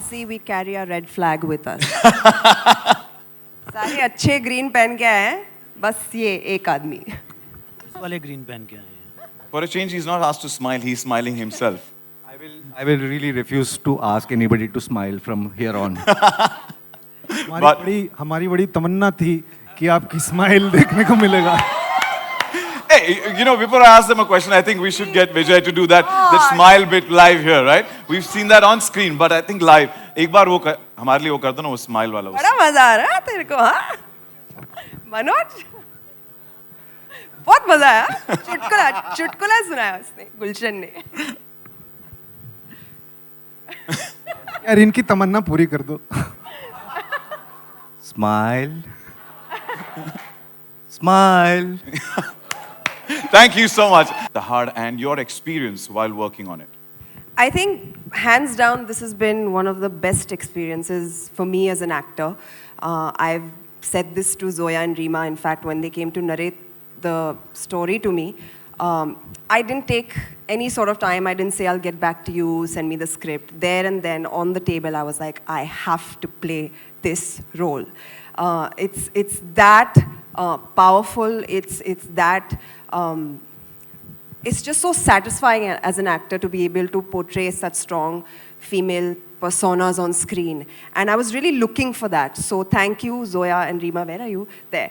See, we carry a red flag with us. सारे अच्छे green पहन के आए हैं, बस ये एक आदमी. इस वाले green पहन के आए हैं. For a change, he's not asked to smile, he's smiling himself. I will really refuse to ask anybody to smile from here on. हमारी बड़ी तमन्ना थी कि आपकी स्माइल देखने को मिलेगा. Hey, you know, before I ask them a question, I think we should get Vijay to do that smile bit live here, right? We've seen that on screen, but I think live. एक बार वो हमारे लिए वो कर दो ना वो smile वाला. बड़ा मजा आ रहा है तेरे को, हाँ? मनोज, बहुत मजा आया. चुटकुला सुनाया उसने, गुलशन ने. यार इनकी तमन्ना पूरी कर दो. Smile. Smile. Thank you so much. The hard and your experience while working on it. I think, hands down, this has been one of the best experiences for me as an actor. I've said this to Zoya and Reema, in fact, when they came to narrate the story to me. I didn't take any sort of time. I didn't say, I'll get back to you, send me the script. There and then, on the table, I was like, I have to play this role. It's that powerful. It's that... it's just so satisfying as an actor to be able to portray such strong female personas on screen. And I was really looking for that. So thank you, Zoya and Reema, where are you? There.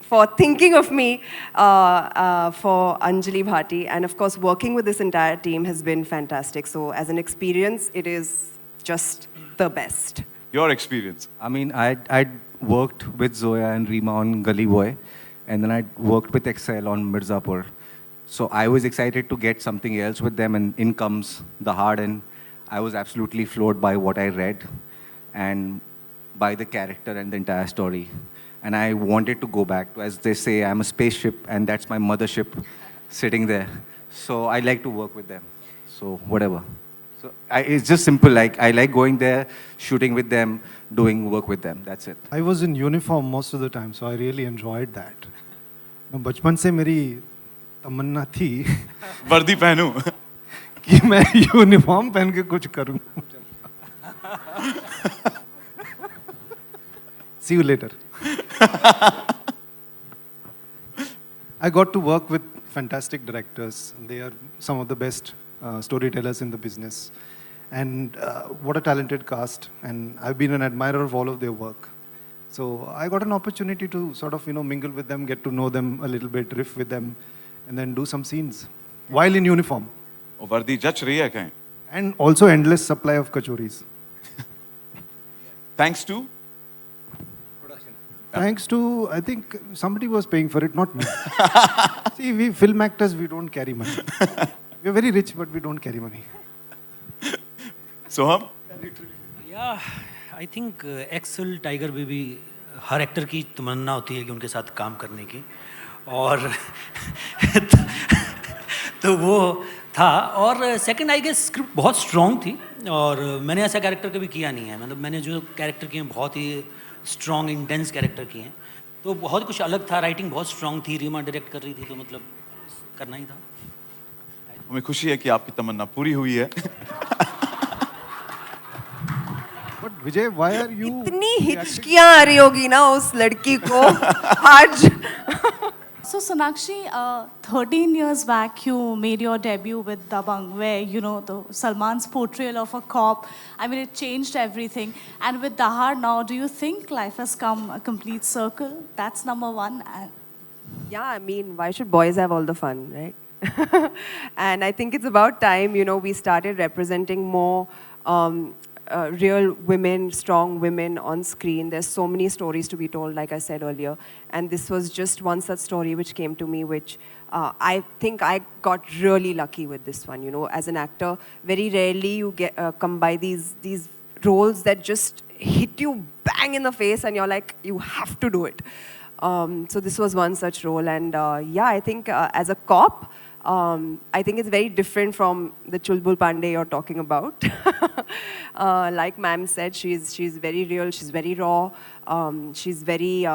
For thinking of me for Anjali Bhati. And of course, working with this entire team has been fantastic. So as an experience, it is just the best. Your experience? I mean, I'd worked with Zoya and Reema on Gully Boy. And then I worked with Excel on Mirzapur. So I was excited to get something else with them, and in comes The Hard, and I was absolutely floored by what I read and by the character and the entire story. And I wanted to go back to, as they say, I'm a spaceship, and that's my mothership sitting there. So I like to work with them. So whatever. So it's just simple. Like I like going there, shooting with them, doing work with them. That's it. I was in uniform most of the time, so I really enjoyed that. बचपन से मेरी तमन्ना थी वर्दी पहनूं कि मैं uniform पहन के कुछ करूं. See you later. I got to work with fantastic directors. They are some of the best storytellers in the business. And what a talented cast. And I've been an admirer of all of their work. So I got an opportunity to sort of, mingle with them, get to know them a little bit, riff with them, and then do some scenes while in uniform. वर्दी जच रही है कहीं? And also endless supply of kachoris. Thanks to? Production. Thanks to, I think somebody was paying for it, not me. See, we film actors, we don't carry money. We're very rich, but we don't carry money. Soham? Yeah. I think Excel Tiger में भी हर actor की तमन्ना होती है कि उनके साथ काम करने की और तो वो था. और सेकंड आई गेस स्क्रिप्ट बहुत स्ट्रॉन्ग थी और मैंने ऐसा कैरेक्टर कभी किया नहीं है. मतलब मैंने जो कैरेक्टर किए हैं बहुत ही स्ट्रॉन्ग इंटेंस कैरेक्टर किए हैं, तो बहुत कुछ अलग था. राइटिंग बहुत स्ट्रॉन्ग थी, रीमा डायरेक्ट कर रही थी, तो मतलब करना ही था. हमें खुशी है कि आपकी तमन्ना पूरी हुई है. But Vijay, why are you? इतनी हिचकियाँ आ रही होगी ना उस लड़की को आज. So Sonakshi, 13 years back you made your debut with Dabang, where the Salman's portrayal of a cop. I mean, it changed everything. And with Dahar now, do you think life has come a complete circle? That's number one. Yeah, I mean, why should boys have all the fun, right? And I think it's about time, we started representing more real women, strong women on screen. There's so many stories to be told, like I said earlier. And this was just one such story which came to me, which I think I got really lucky with this one. As an actor, very rarely you get come by these roles that just hit you bang in the face and you're like, you have to do it. So this was one such role. And yeah, I think as a cop, I think it's very different from the Chulbul Pandey you're talking about. Like ma'am said, she's very real, she's very raw, she's very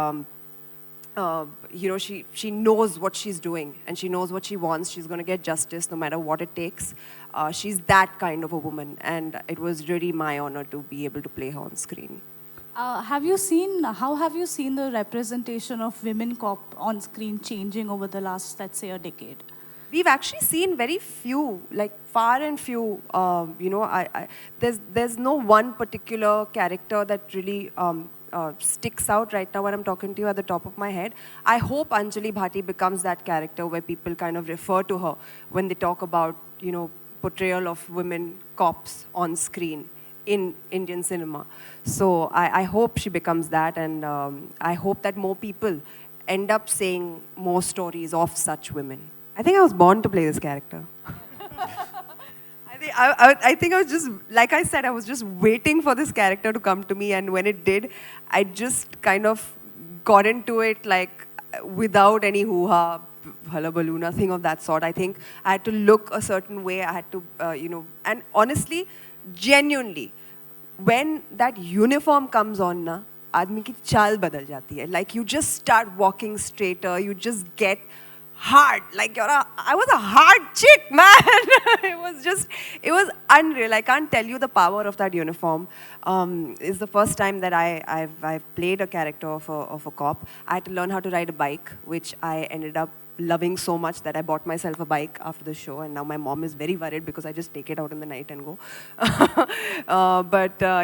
she knows what she's doing and she knows what she wants. She's going to get justice no matter what it takes. She's that kind of a woman, and it was really my honor to be able to play her on screen. How have you seen the representation of women cop on screen changing over the last, let's say, a decade? We've actually seen very few, like far and few. There's no one particular character that really sticks out right now when I'm talking to you at the top of my head. I hope Anjali Bhati becomes that character where people kind of refer to her when they talk about, portrayal of women cops on screen in Indian cinema. So I hope she becomes that, and I hope that more people end up saying more stories of such women. I think I was born to play this character. I think I was just, like I said, I was just waiting for this character to come to me, and when it did, I just kind of got into it like without any hoo-ha, hullabaloo, nothing of that sort. I think I had to look a certain way. I had to, and honestly, genuinely, when that uniform comes on, na, आदमी की चाल बदल जाती है. Like you just start walking straighter. You just get hard. Like I was a hard chick, man. It was unreal. I can't tell you the power of that uniform. It's the first time that I've played a character of a cop. I had to learn how to ride a bike, which I ended up loving so much that I bought myself a bike after the show, and now my mom is very worried because I just take it out in the night and go.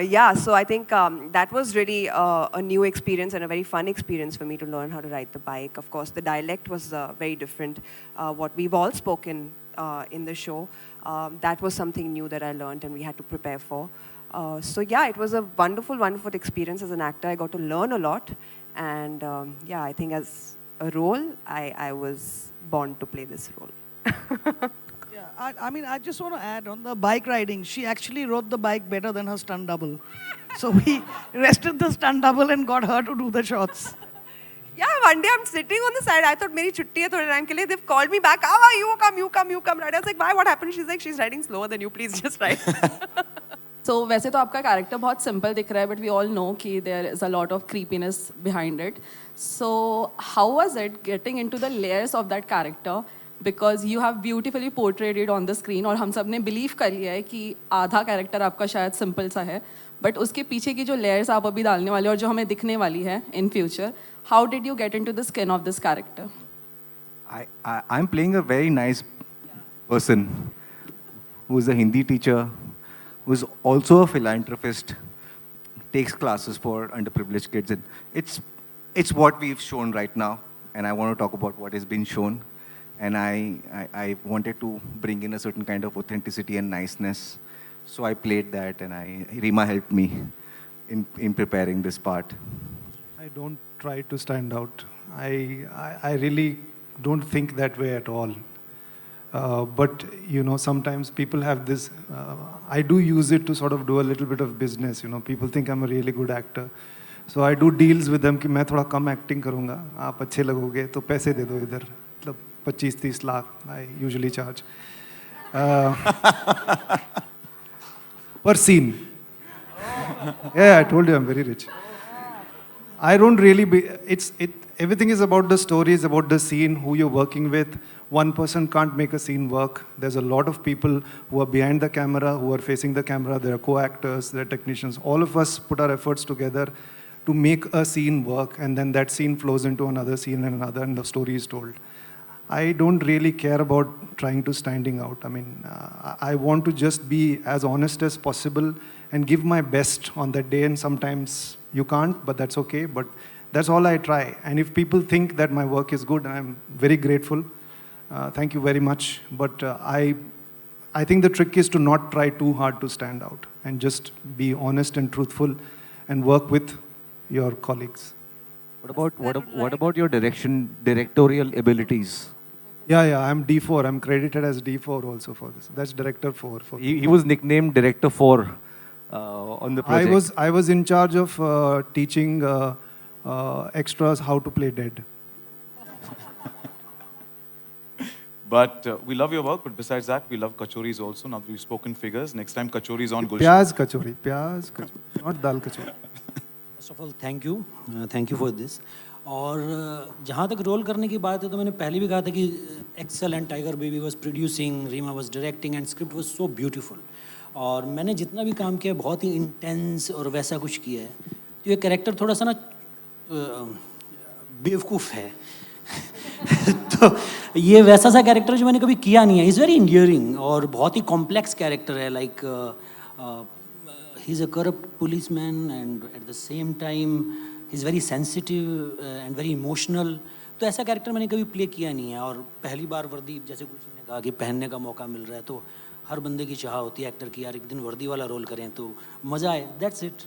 Yeah, so I think that was really a new experience and a very fun experience for me to learn how to ride the bike. Of course, the dialect was very different. What we've all spoken in the show, that was something new that I learned and we had to prepare for. So yeah, it was a wonderful, wonderful experience as an actor. I got to learn a lot, and yeah, I think as a role, I was born to play this role. Yeah, I mean, I just want to add on the bike riding. She actually rode the bike better than her stunt double. So we rested the stunt double and got her to do the shots. Yeah, one day I'm sitting on the side. I thought, "Meri chutti hai thode time ke liye." They've called me back. "Ah, you come, ride." I was like, "Why? What happened?" She's like, "She's riding slower than you. Please just ride." So वैसे तो आपका character बहुत simple दिख रहा है, but we all know कि there is a lot of creepiness behind it. So how was it getting into the layers of that character, because you have beautifully portrayed it on the screen, और हम सब ने believe कर लिया है कि आधा कैरेक्टर आपका शायद सिंपल सा है, बट उसके पीछे की जो लेयर्स आप अभी डालने वाले और जो हमें दिखने वाली है in future, how did you get into the skin of this character? I'm playing a very nice person who is a Hindi teacher, who is also a philanthropist, takes classes for underprivileged kids, and it's what we've shown right now, and I want to talk about what has been shown, and I wanted to bring in a certain kind of authenticity and niceness, so I played that, and Rima helped me in preparing this part. I don't try to stand out. I really don't think that way at all. But sometimes people have this. I do use it to sort of do a little bit of business. People think I'm a really good actor, so I do deals with them कि मैं थोड़ा कम acting करूँगा, आप अच्छे लगोगे तो पैसे दे दो इधर, मतलब 25-30 lakh I usually charge per scene. Yeah, I told you I'm very rich. I don't really everything is about the story, it's about the scene, who you're working with. One person can't make a scene work. There's a lot of people who are behind the camera, who are facing the camera. There are co-actors, there are technicians. All of us put our efforts together to make a scene work, and then that scene flows into another scene and another, and the story is told. I don't really care about trying to standing out. I mean, I want to just be as honest as possible and give my best on that day, and sometimes you can't, but that's okay. But that's all I try. And if people think that my work is good, I'm very grateful. Thank you very much. But I think the trick is to not try too hard to stand out and just be honest and truthful and work with your colleagues. What about your directorial abilities? Yeah, I'm D4. I'm credited as D4 also for this. That's Director 4. He was nicknamed Director 4 on the project. I was in charge of teaching extras how to play dead. But we love your work, but besides that, we love kachoris also. Now that we've spoken figures, next time kachori is on Gulshan. Pyaz kachori, not dal kachori. First of all thank you for this. और जहाँ तक role करने की बात है तो मैंने पहले भी कहा था कि Excel and Tiger Baby was producing, Reema was directing and script was so beautiful. और मैंने जितना भी काम किया बहुत ही इंटेंस और वैसा कुछ किया है। तो ये कैरेक्टर थोड़ा सा ना बेवकूफ़ है तो ये वैसा सा कैरेक्टर जो मैंने कभी किया नहीं है। इज़ वेरी इंडियरिंग और बहुत ही कॉम्प्लेक्स कैरेक्टर है। Like he is a corrupt police man and at the same time he is very sensitive and very emotional. तो ऐसा कैरेक्टर मैंने कभी प्ले किया नहीं है। और पहली बार वर्दी, जैसे किसी ने कहा कि पहनने का मौका मिल रहा है, तो हर बंदे की चाह होती है एक्टर की, यार एक दिन वर्दी वाला रोल करें तो मज़ा आए। That's it.